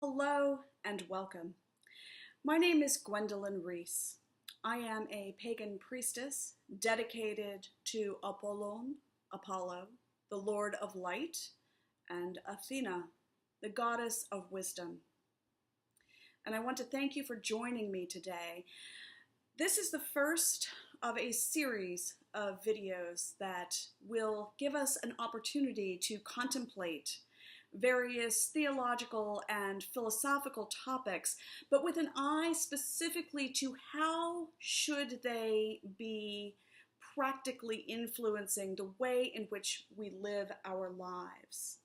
Hello and welcome. My name is Gwendolyn Reese. I am a pagan priestess dedicated to Apollo, the Lord of Light, and Athena, the goddess of wisdom. And I want to thank you for joining me today. This is the first of a series of videos that will give us an opportunity to contemplate various theological and philosophical topics, but with an eye specifically to how should they be practically influencing the way in which we live our lives.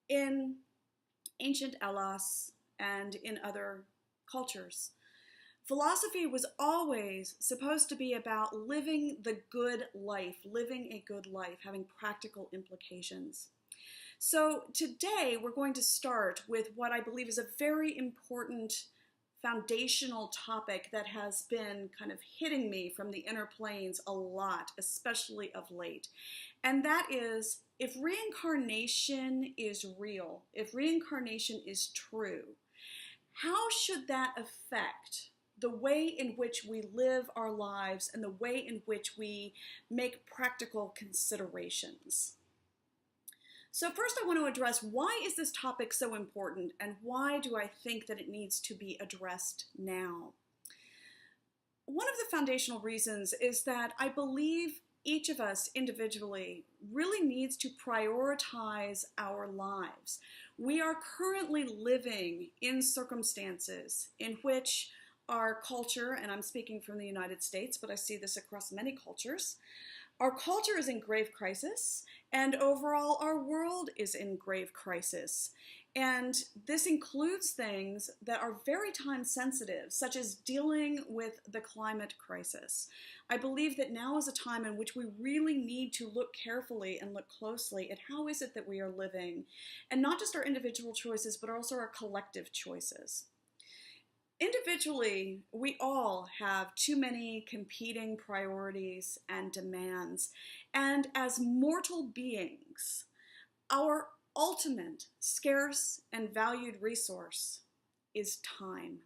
In ancient Hellas and in other cultures, philosophy was always supposed to be about living the good life, living a good life, having practical implications. So today we're going to start with what I believe is a very important foundational topic that has been kind of hitting me from the inner planes a lot, especially of late. And that is, if reincarnation is real, if reincarnation is true, how should that affect the way in which we live our lives and the way in which we make practical considerations? So first I want to address, why is this topic so important and why do I think that it needs to be addressed now? One of the foundational reasons is that I believe each of us individually really needs to prioritize our lives. We are currently living in circumstances in which our culture, and I'm speaking from the United States, but I see this across many cultures, our culture is in grave crisis, and overall our world is in grave crisis. And this includes things that are very time sensitive, such as dealing with the climate crisis. I believe that now is a time in which we really need to look carefully and look closely at how is it that we are living, and not just our individual choices, but also our collective choices. Individually, we all have too many competing priorities and demands, and as mortal beings, our ultimate scarce and valued resource is time.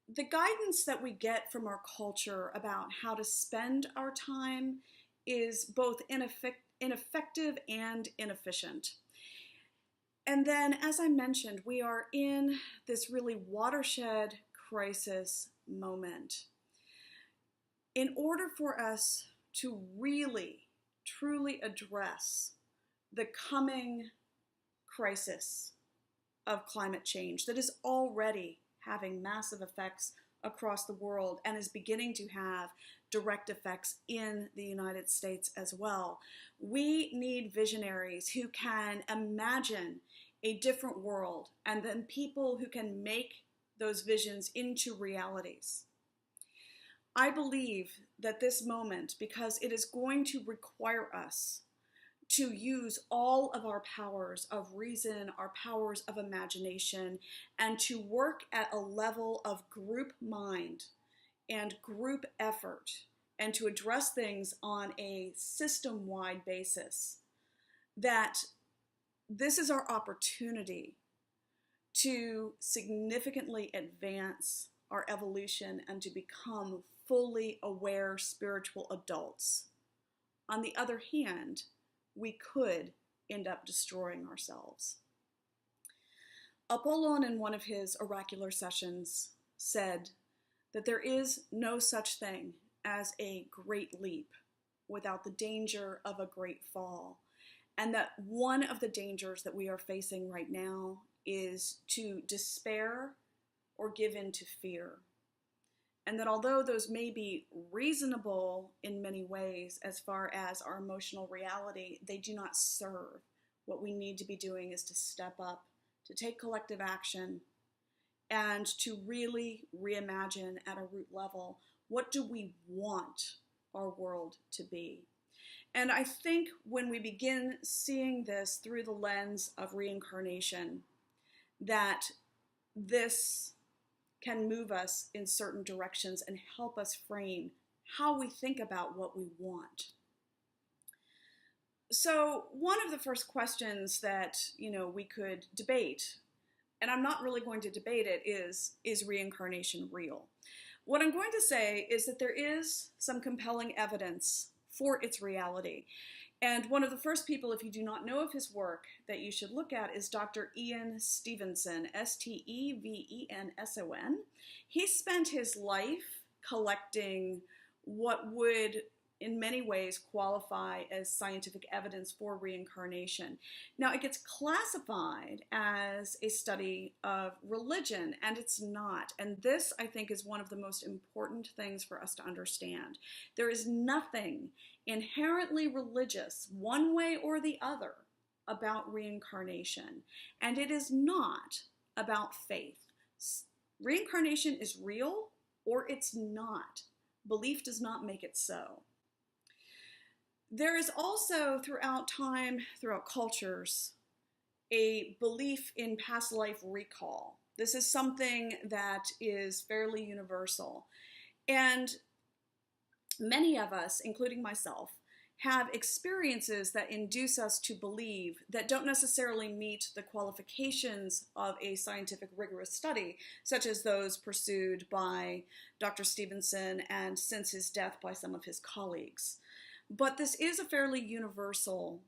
The guidance that we get from our culture about how to spend our time is both ineffective and inefficient. And then, as I mentioned, we are in this really watershed crisis moment. In order for us to really, truly address the coming crisis of climate change that is already having massive effects across the world and is beginning to have direct effects in the United States as well, we need visionaries who can imagine a different world, and then people who can make those visions into realities. I believe that this moment, because it is going to require us to use all of our powers of reason, our powers of imagination, and to work at a level of group mind and group effort, and to address things on a system-wide basis, that this is our opportunity to significantly advance our evolution and to become fully aware spiritual adults. On the other hand, we could end up destroying ourselves. Apollon, in one of his oracular sessions, said that there is no such thing as a great leap without the danger of a great fall. And that one of the dangers that we are facing right now is to despair or give in to fear. And that although those may be reasonable in many ways as far as our emotional reality, they do not serve. What we need to be doing is to step up, to take collective action, and to really reimagine at a root level, what do we want our world to be? And I think when we begin seeing this through the lens of reincarnation, that this can move us in certain directions and help us frame how we think about what we want. So one of the first questions that we could debate and I'm not really going to debate it, is reincarnation real? What I'm going to say is that there is some compelling evidence for its reality. And one of the first people, if you do not know of his work, that you should look at is Dr. Ian Stevenson, Stevenson. He spent his life collecting what would in many ways qualify as scientific evidence for reincarnation. Now, it gets classified as a study of religion, and it's not. And this, I think, is one of the most important things for us to understand. There is nothing inherently religious, one way or the other, about reincarnation. And it is not about faith. Reincarnation is real or it's not. Belief does not make it so. There is also, throughout time, throughout cultures, a belief in past life recall. This is something that is fairly universal. And many of us, including myself, have experiences that induce us to believe that don't necessarily meet the qualifications of a scientific rigorous study, such as those pursued by Dr. Stevenson and since his death by some of his colleagues. But this is a fairly universal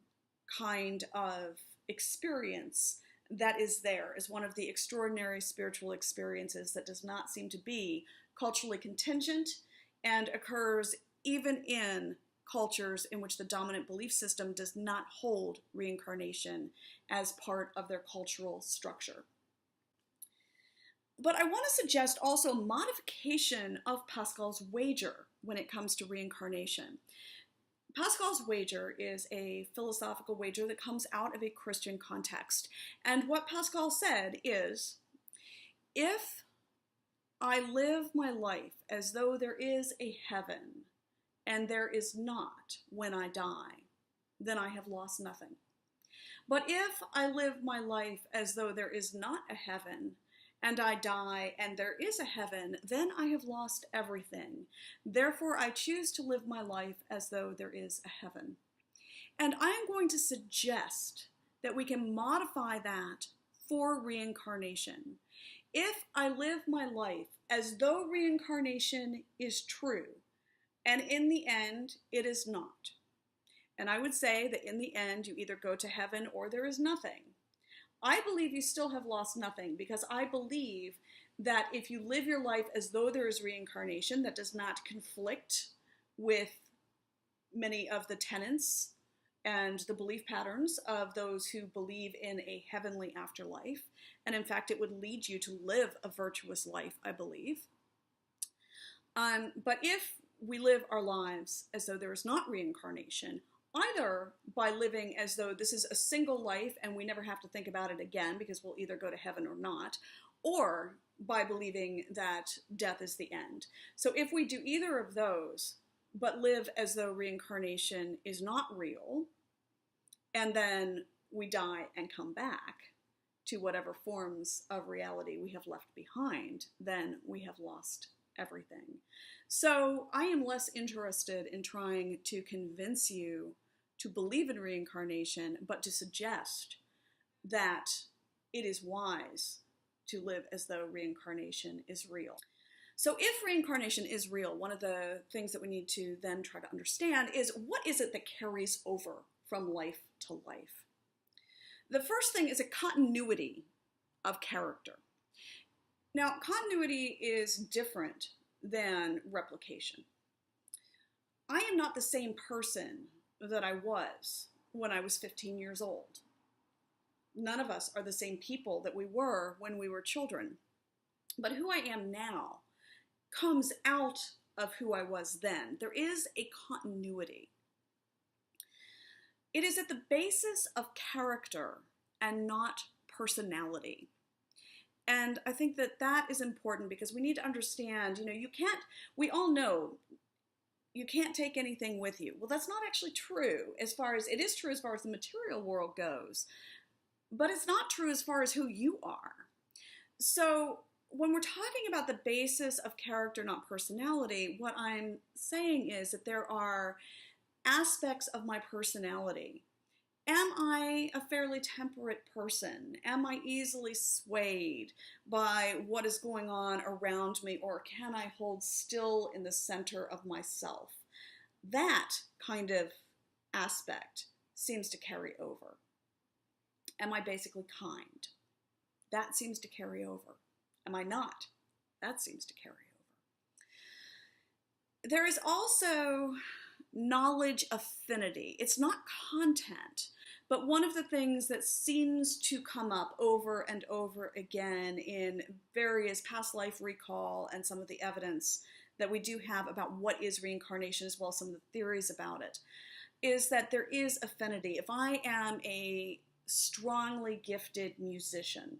kind of experience that is there as one of the extraordinary spiritual experiences that does not seem to be culturally contingent and occurs even in cultures in which the dominant belief system does not hold reincarnation as part of their cultural structure. But I want to suggest also modification of Pascal's wager when it comes to reincarnation. Pascal's wager is a philosophical wager that comes out of a Christian context. And what Pascal said is, if I live my life as though there is a heaven and there is not when I die, then I have lost nothing. But if I live my life as though there is not a heaven and I die and there is a heaven, then I have lost everything. Therefore, I choose to live my life as though there is a heaven. And I am going to suggest that we can modify that for reincarnation. If I live my life as though reincarnation is true, and in the end, it is not, and I would say that in the end, you either go to heaven or there is nothing, I believe you still have lost nothing, because I believe that if you live your life as though there is reincarnation, that does not conflict with many of the tenets and the belief patterns of those who believe in a heavenly afterlife. And in fact, it would lead you to live a virtuous life, I believe. But if we live our lives as though there is not reincarnation, either by living as though this is a single life and we never have to think about it again because we'll either go to heaven or not, or by believing that death is the end. So if we do either of those, but live as though reincarnation is not real, and then we die and come back to whatever forms of reality we have left behind, then we have lost everything. So I am less interested in trying to convince you to believe in reincarnation, but to suggest that it is wise to live as though reincarnation is real. So if reincarnation is real, one of the things that we need to then try to understand is, what is it that carries over from life to life? The first thing is a continuity of character. Now, continuity is different than replication. I am not the same person that I was when I was 15 years old. None of us are the same people that we were when we were children. But who I am now comes out of who I was then. There is a continuity. It is at the basis of character and not personality. And I think that that is important, because we need to understand, we all know you can't take anything with you. Well, that's not actually true. It is true as far as the material world goes, but it's not true as far as who you are. So when we're talking about the basis of character, not personality, what I'm saying is that there are aspects of my personality Am I a fairly temperate person? Am I easily swayed by what is going on around me, or can I hold still in the center of myself? That kind of aspect seems to carry over. Am I basically kind? That seems to carry over. Am I not? That seems to carry over. There is also knowledge affinity. It's not content, but one of the things that seems to come up over and over again in various past life recall and some of the evidence that we do have about what is reincarnation, as well as some of the theories about it, is that there is affinity. If I am a strongly gifted musician,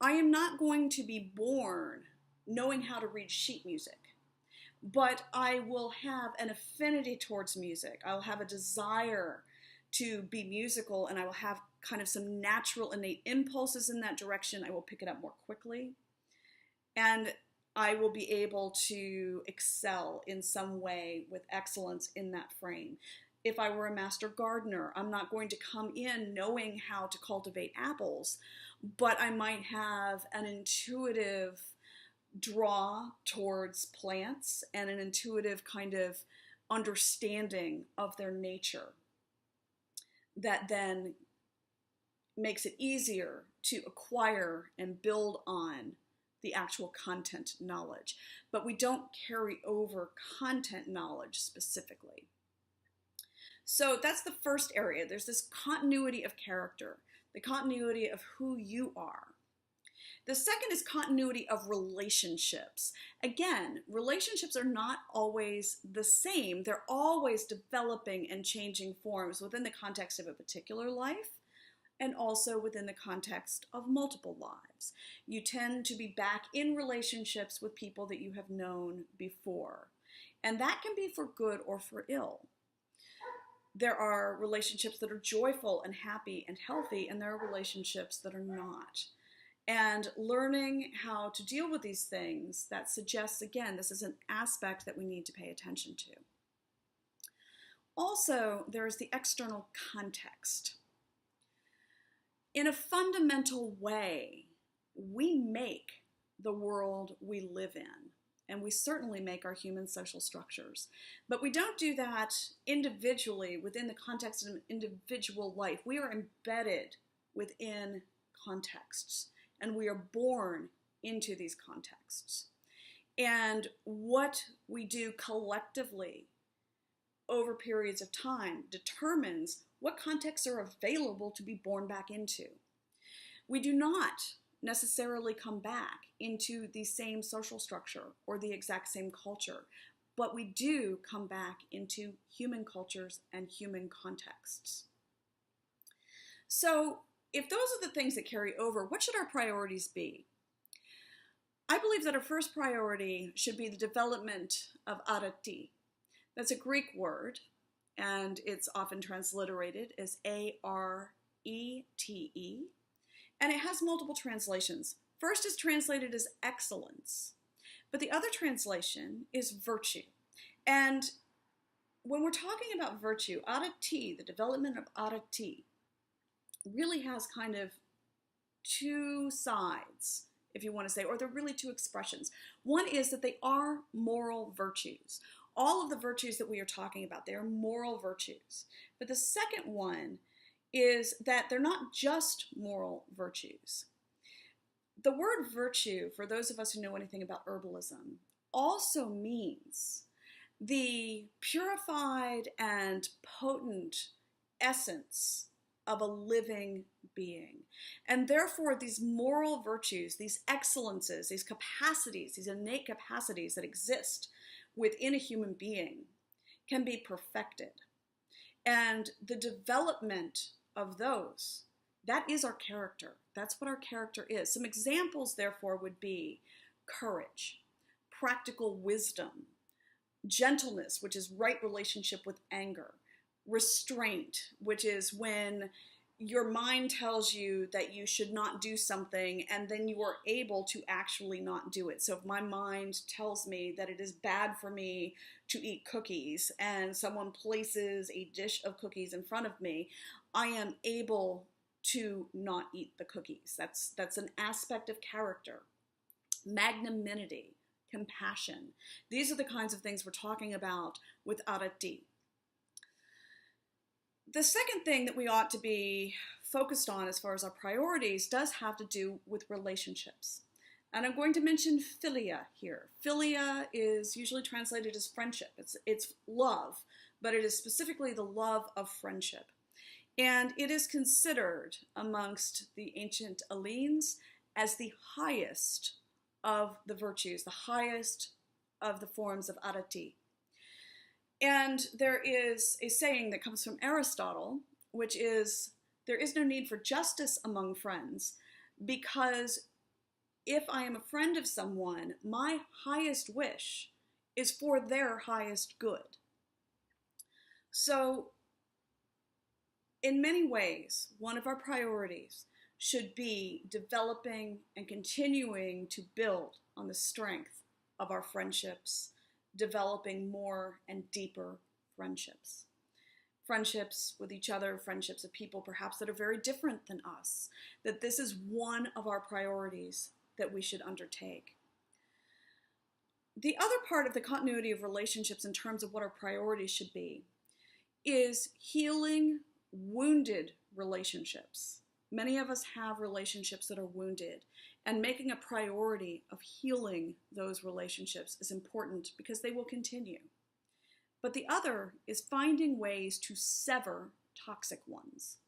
I am not going to be born knowing how to read sheet music, but I will have an affinity towards music. I'll have a desire to be musical, and I will have kind of some natural innate impulses in that direction. I will pick it up more quickly, and I will be able to excel in some way with excellence in that frame. If I were a master gardener, I'm not going to come in knowing how to cultivate apples, but I might have an intuitive draw towards plants and an intuitive kind of understanding of their nature that then makes it easier to acquire and build on the actual content knowledge. But we don't carry over content knowledge specifically. So that's the first area. There's this continuity of character, the continuity of who you are. The second is continuity of relationships. Again, relationships are not always the same. They're always developing and changing forms within the context of a particular life and also within the context of multiple lives. You tend to be back in relationships with people that you have known before, and that can be for good or for ill. There are relationships that are joyful and happy and healthy, and there are relationships that are not. And learning how to deal with these things, that suggests, again, this is an aspect that we need to pay attention to. Also, there is the external context. In a fundamental way, we make the world we live in, and we certainly make our human social structures. But we don't do that individually within the context of an individual life. We are embedded within contexts, and we are born into these contexts. And what we do collectively over periods of time determines what contexts are available to be born back into. We do not necessarily come back into the same social structure or the exact same culture, but we do come back into human cultures and human contexts. So, if those are the things that carry over, what should our priorities be? I believe that our first priority should be the development of arete. That's a Greek word, and it's often transliterated as Arete, and it has multiple translations. First is translated as excellence, but the other translation is virtue. And when we're talking about virtue, arete, the development of arete, really has kind of two sides, if you want to say, or they're really two expressions. One is that they are moral virtues. All of the virtues that we are talking about, they are moral virtues. But the second one is that they're not just moral virtues. The word virtue, for those of us who know anything about herbalism, also means the purified and potent essence of a living being. And therefore, these moral virtues, these excellences, these capacities, these innate capacities that exist within a human being can be perfected. And the development of those, that is our character. That's what our character is. Some examples, therefore, would be courage, practical wisdom, gentleness, which is right relationship with anger, restraint, which is when your mind tells you that you should not do something, and then you are able to actually not do it. So if my mind tells me that it is bad for me to eat cookies, and someone places a dish of cookies in front of me, I am able to not eat the cookies. That's an aspect of character. Magnanimity, compassion. These are the kinds of things we're talking about with arati. The second thing that we ought to be focused on as far as our priorities does have to do with relationships. And I'm going to mention philia here. Philia is usually translated as friendship. It's love, but it is specifically the love of friendship. And it is considered amongst the ancient Hellenes as the highest of the virtues, the highest of the forms of arati. And there is a saying that comes from Aristotle, which is, there is no need for justice among friends, because if I am a friend of someone, my highest wish is for their highest good. So, in many ways, one of our priorities should be developing and continuing to build on the strength of our friendships, developing more and deeper friendships. Friendships with each other, friendships of people perhaps that are very different than us, that this is one of our priorities that we should undertake. The other part of the continuity of relationships in terms of what our priorities should be is healing wounded relationships. Many of us have relationships that are wounded, and making a priority of healing those relationships is important because they will continue. But the other is finding ways to sever toxic ones.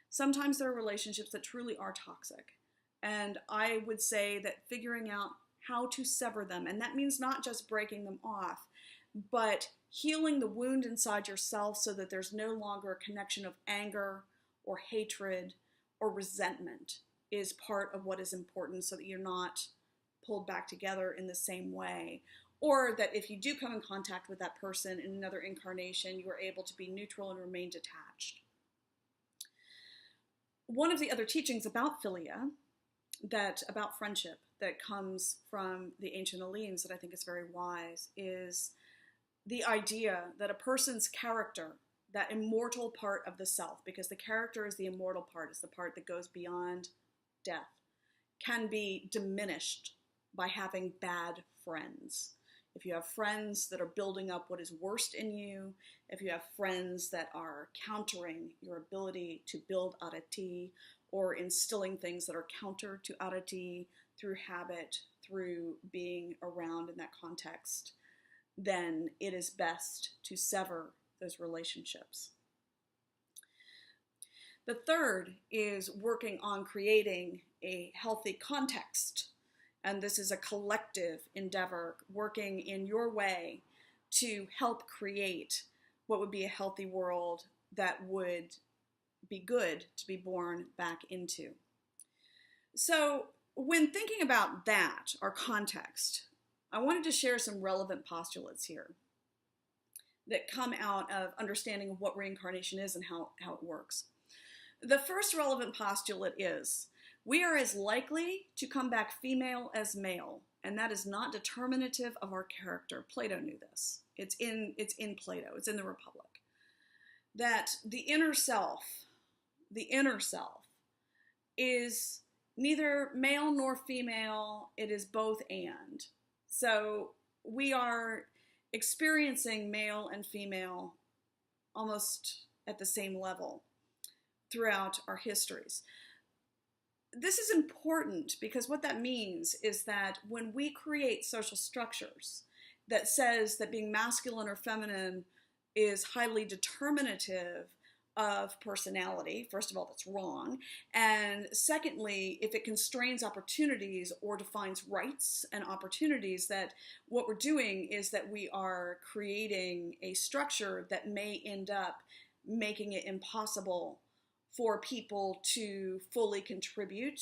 Sometimes there are relationships that truly are toxic, and I would say that figuring out how to sever them, and that means not just breaking them off, but healing the wound inside yourself so that there's no longer a connection of anger or hatred or resentment is part of what is important, so that you're not pulled back together in the same way. Or that if you do come in contact with that person in another incarnation, you are able to be neutral and remain detached. One of the other teachings about philia, about friendship, that comes from the ancient Hellenes that I think is very wise, is the idea that a person's character, that immortal part of the self, because the character is the immortal part, it's the part that goes beyond death, can be diminished by having bad friends. If you have friends that are building up what is worst in you, if you have friends that are countering your ability to build arati, or instilling things that are counter to arati through habit, through being around in that context, then it is best to sever those relationships. The third is working on creating a healthy context. And this is a collective endeavor, working in your way to help create what would be a healthy world that would be good to be born back into. So when thinking about that, our context, I wanted to share some relevant postulates here that come out of understanding of what reincarnation is and how it works. The first relevant postulate is, we are as likely to come back female as male, and that is not determinative of our character. Plato knew this. It's in Plato, it's in the Republic. That the inner self is neither male nor female, it is both and. So we are experiencing male and female almost at the same level throughout our histories. This is important because what that means is that when we create social structures that says that being masculine or feminine is highly determinative of personality, first of all, that's wrong. And secondly, if it constrains opportunities or defines rights and opportunities, that what we're doing is that we are creating a structure that may end up making it impossible for people to fully contribute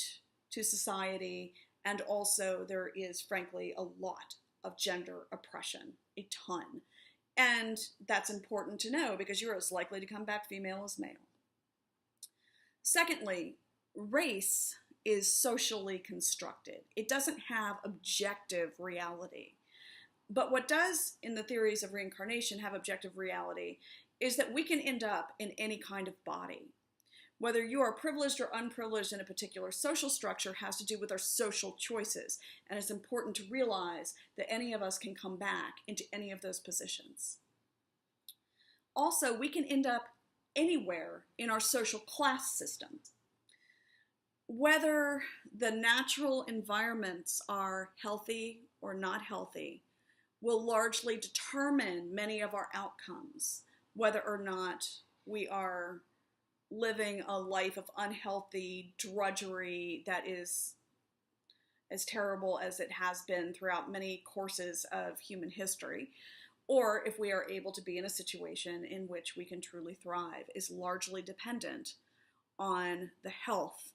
to society. And also there is, frankly, a lot of gender oppression, a ton. And that's important to know because you're as likely to come back female as male. Secondly, race is socially constructed. It doesn't have objective reality. But what does, in the theories of reincarnation, have objective reality is that we can end up in any kind of body. Whether you are privileged or unprivileged in a particular social structure has to do with our social choices. And it's important to realize that any of us can come back into any of those positions. Also, we can end up anywhere in our social class system. Whether the natural environments are healthy or not healthy will largely determine many of our outcomes, whether or not we are living a life of unhealthy drudgery that is as terrible as it has been throughout many courses of human history, or if we are able to be in a situation in which we can truly thrive, is largely dependent on the health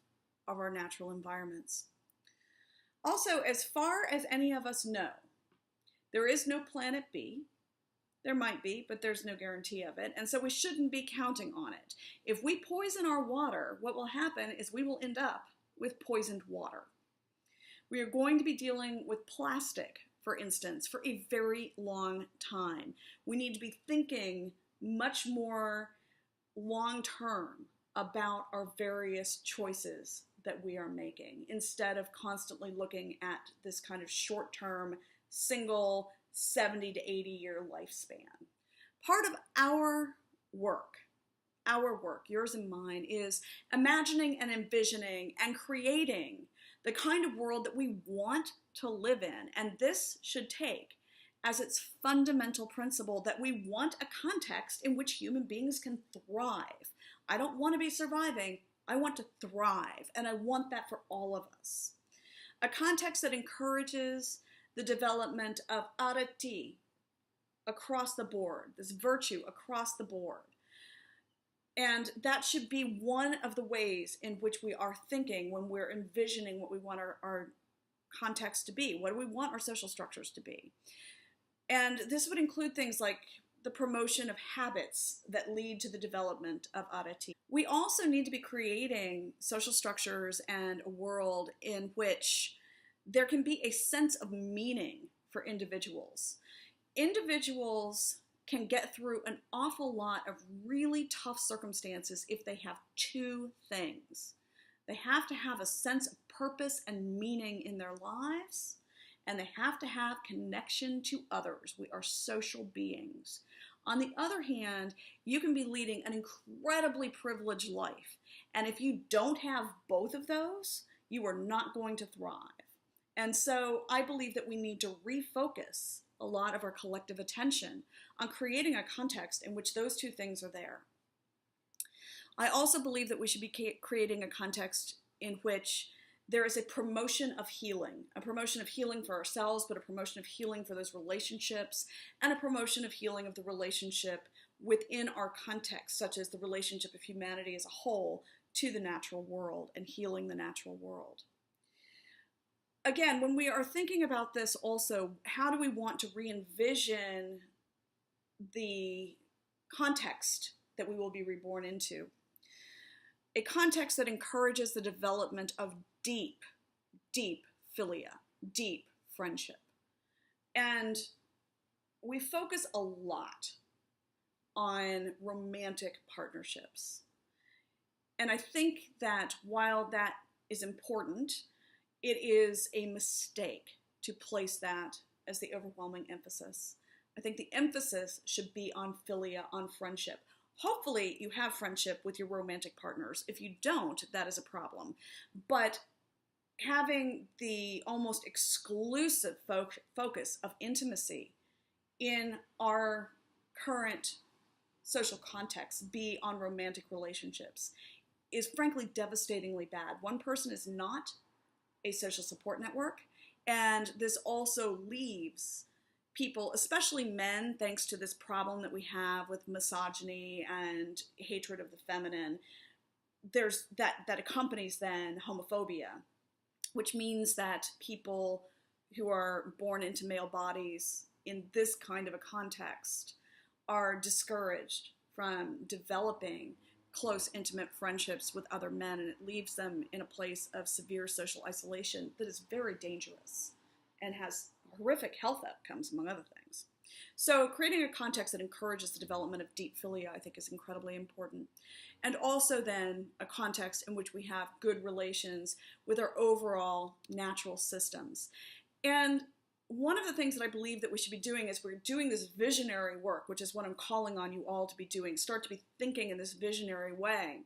of our natural environments. Also, as far as any of us know, there is no planet B. There might be, but there's no guarantee of it, and so we shouldn't be counting on it. If we poison our water, what will happen is we will end up with poisoned water. We are going to be dealing with plastic, for instance, for a very long time. We need to be thinking much more long-term about our various choices that we are making, instead of constantly looking at this kind of short-term, single 70 to 80 year lifespan. Part of our work, yours and mine, is imagining and envisioning and creating the kind of world that we want to live in. And this should take as its fundamental principle that we want a context in which human beings can thrive. I don't want to be surviving, I want to thrive, and I want that for all of us. A context that encourages the development of arati across the board, this virtue across the board. And that should be one of the ways in which we are thinking when we're envisioning what we want our context to be. What do we want our social structures to be? And this would include things like the promotion of habits that lead to the development of arati. We also need to be creating social structures and a world in which there can be a sense of meaning for individuals. Individuals can get through an awful lot of really tough circumstances if they have two things. They have to have a sense of purpose and meaning in their lives, and they have to have connection to others. We are social beings. On the other hand, you can be leading an incredibly privileged life, and if you don't have both of those, you are not going to thrive. And so I believe that we need to refocus a lot of our collective attention on creating a context in which those two things are there. I also believe that we should be creating a context in which there is a promotion of healing for ourselves, but a promotion of healing for those relationships, and a promotion of healing of the relationship within our context, such as the relationship of humanity as a whole to the natural world and healing the natural world. Again, when we are thinking about this also, how do we want to re-envision the context that we will be reborn into? A context that encourages the development of deep philia, deep friendship. And we focus a lot on romantic partnerships. And I think that while that is important, it is a mistake to place that as the overwhelming emphasis. I think the emphasis should be on philia, on friendship. Hopefully you have friendship with your romantic partners. If you don't, that is a problem. But having the almost exclusive focus of intimacy in our current social context be on romantic relationships is frankly devastatingly bad. One person is not a social support network, and this also leaves people, especially men, thanks to this problem that we have with misogyny and hatred of the feminine, there's that accompanies then homophobia, which means that people who are born into male bodies in this kind of a context are discouraged from developing close, intimate friendships with other men, and it leaves them in a place of severe social isolation that is very dangerous and has horrific health outcomes, among other things. So creating a context that encourages the development of deep philia, I think, is incredibly important. And also then a context in which we have good relations with our overall natural systems. And one of the things that I believe that we should be doing as we're doing this visionary work, which is what I'm calling on you all to be doing, start to be thinking in this visionary way,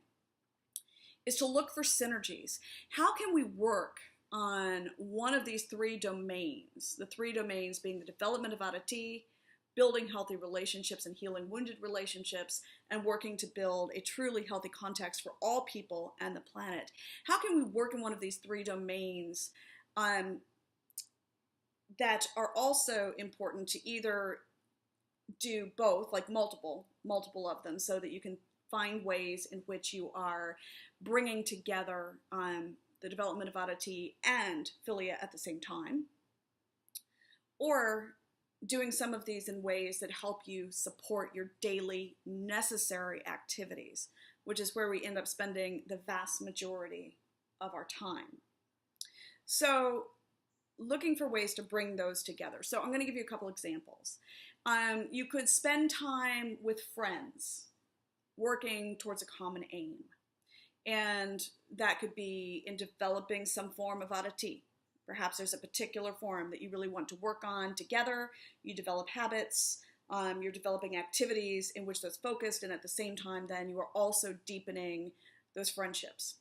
is to look for synergies. How can we work on one of these three domains, the three domains being the development of adati, building healthy relationships and healing wounded relationships, and working to build a truly healthy context for all people and the planet? How can we work in one of these three domains that are also important to either do both, like multiple of them, so that you can find ways in which you are bringing together the development of adati and philia at the same time, or doing some of these in ways that help you support your daily necessary activities, which is where we end up spending the vast majority of our time. So looking for ways to bring those together. So I'm going to give you a couple examples. You could spend time with friends working towards a common aim. And that could be in developing some form of adati. Perhaps there's a particular form that you really want to work on together. You develop habits, you're developing activities in which that's focused, and at the same time then you are also deepening those friendships.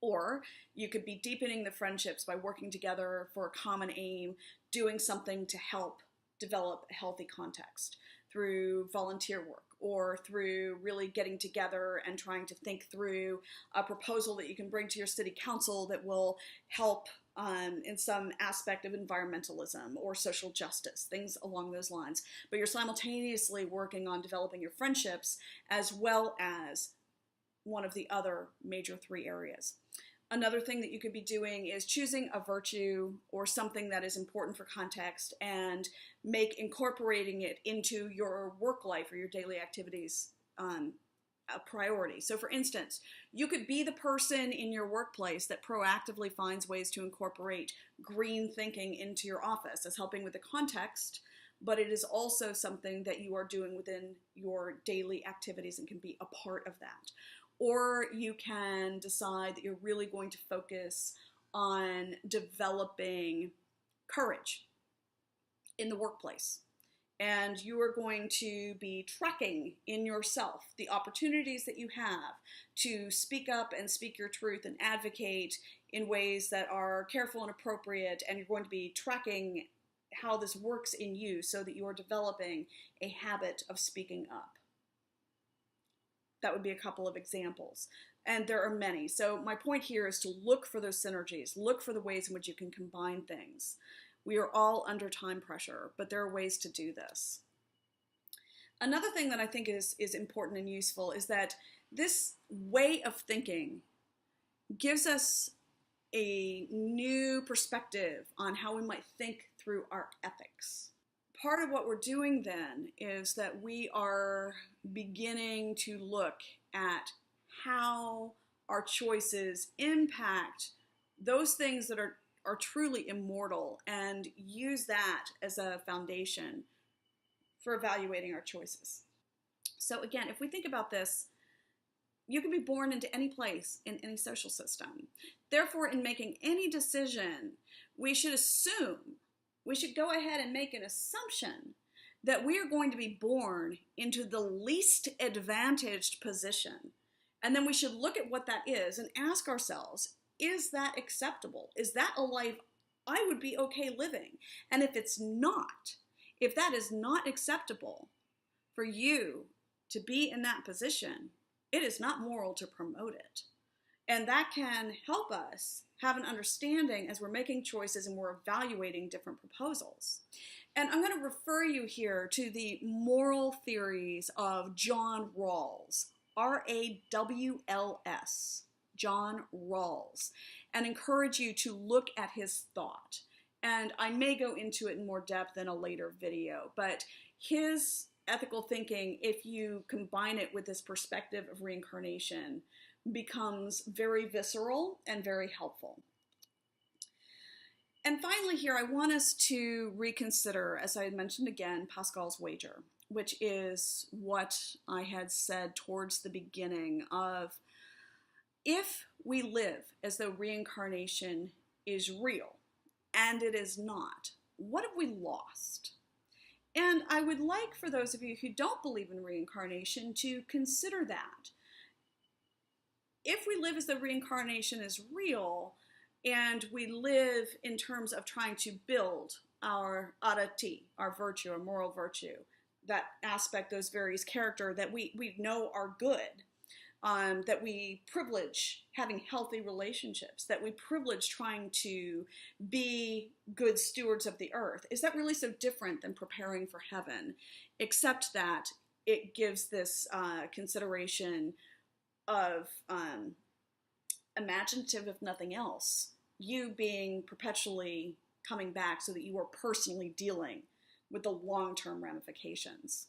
Or you could be deepening the friendships by working together for a common aim, doing something to help develop a healthy context through volunteer work, or through really getting together and trying to think through a proposal that you can bring to your city council that will help in some aspect of environmentalism or social justice, things along those lines. But you're simultaneously working on developing your friendships as well as one of the other major three areas. Another thing that you could be doing is choosing a virtue or something that is important for context and incorporating it into your work life or your daily activities a priority. So for instance, you could be the person in your workplace that proactively finds ways to incorporate green thinking into your office as helping with the context, but it is also something that you are doing within your daily activities and can be a part of that. Or you can decide that you're really going to focus on developing courage in the workplace. And you are going to be tracking in yourself the opportunities that you have to speak up and speak your truth and advocate in ways that are careful and appropriate. And you're going to be tracking how this works in you so that you are developing a habit of speaking up. That would be a couple of examples. And there are many. So my point here is to look for those synergies, look for the ways in which you can combine things. We are all under time pressure, but there are ways to do this. Another thing that I think is important and useful is that this way of thinking gives us a new perspective on how we might think through our ethics. Part of what we're doing then is that we are beginning to look at how our choices impact those things that are truly immortal and use that as a foundation for evaluating our choices. So again, if we think about this, you can be born into any place in any social system. Therefore, in making any decision, we should go ahead and make an assumption that we are going to be born into the least advantaged position. And then we should look at what that is and ask ourselves, is that acceptable? Is that a life I would be okay living? And if it's not, if that is not acceptable for you to be in that position, it is not moral to promote it. And that can help us have an understanding as we're making choices and we're evaluating different proposals. And I'm going to refer you here to the moral theories of John Rawls, R-A-W-L-S, John Rawls, and encourage you to look at his thought. And I may go into it in more depth in a later video, but his ethical thinking, if you combine it with this perspective of reincarnation, becomes very visceral and very helpful. And finally here, I want us to reconsider, as I had mentioned again, Pascal's wager, which is what I had said towards the beginning of, if we live as though reincarnation is real and it is not, what have we lost? And I would like for those of you who don't believe in reincarnation to consider that. If we live as though reincarnation is real, and we live in terms of trying to build our arati, our virtue, our moral virtue, that aspect, those various character that we know are good, that we privilege having healthy relationships, that we privilege trying to be good stewards of the earth. Is that really so different than preparing for heaven? Except that it gives this consideration of imaginative, if nothing else, you being perpetually coming back so that you are personally dealing with the long-term ramifications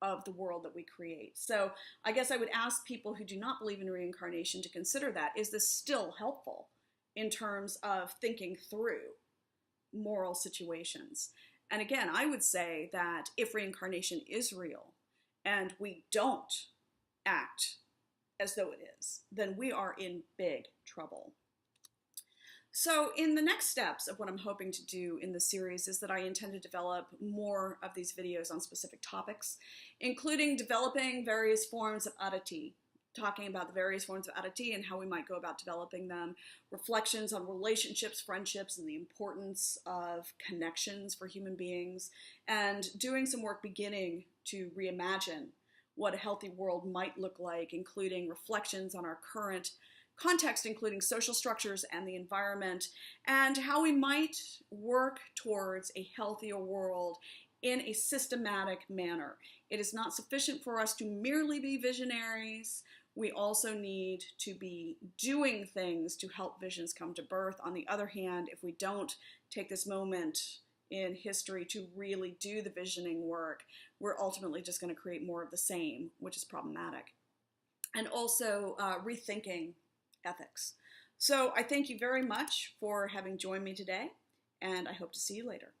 of the world that we create. So I guess I would ask people who do not believe in reincarnation to consider that. Is this still helpful in terms of thinking through moral situations? And again, I would say that if reincarnation is real and we don't act as though it is, then we are in big trouble. So in the next steps of what I'm hoping to do in the series is that I intend to develop more of these videos on specific topics, including developing various forms of arati, talking about the various forms of arati and how we might go about developing them, reflections on relationships, friendships, and the importance of connections for human beings, and doing some work beginning to reimagine what a healthy world might look like, including reflections on our current context, including social structures and the environment, and how we might work towards a healthier world in a systematic manner. It is not sufficient for us to merely be visionaries. We also need to be doing things to help visions come to birth. On the other hand, if we don't take this moment in history to really do the visioning work, we're ultimately just going to create more of the same, which is problematic. And also rethinking ethics. So I thank you very much for having joined me today, and I hope to see you later.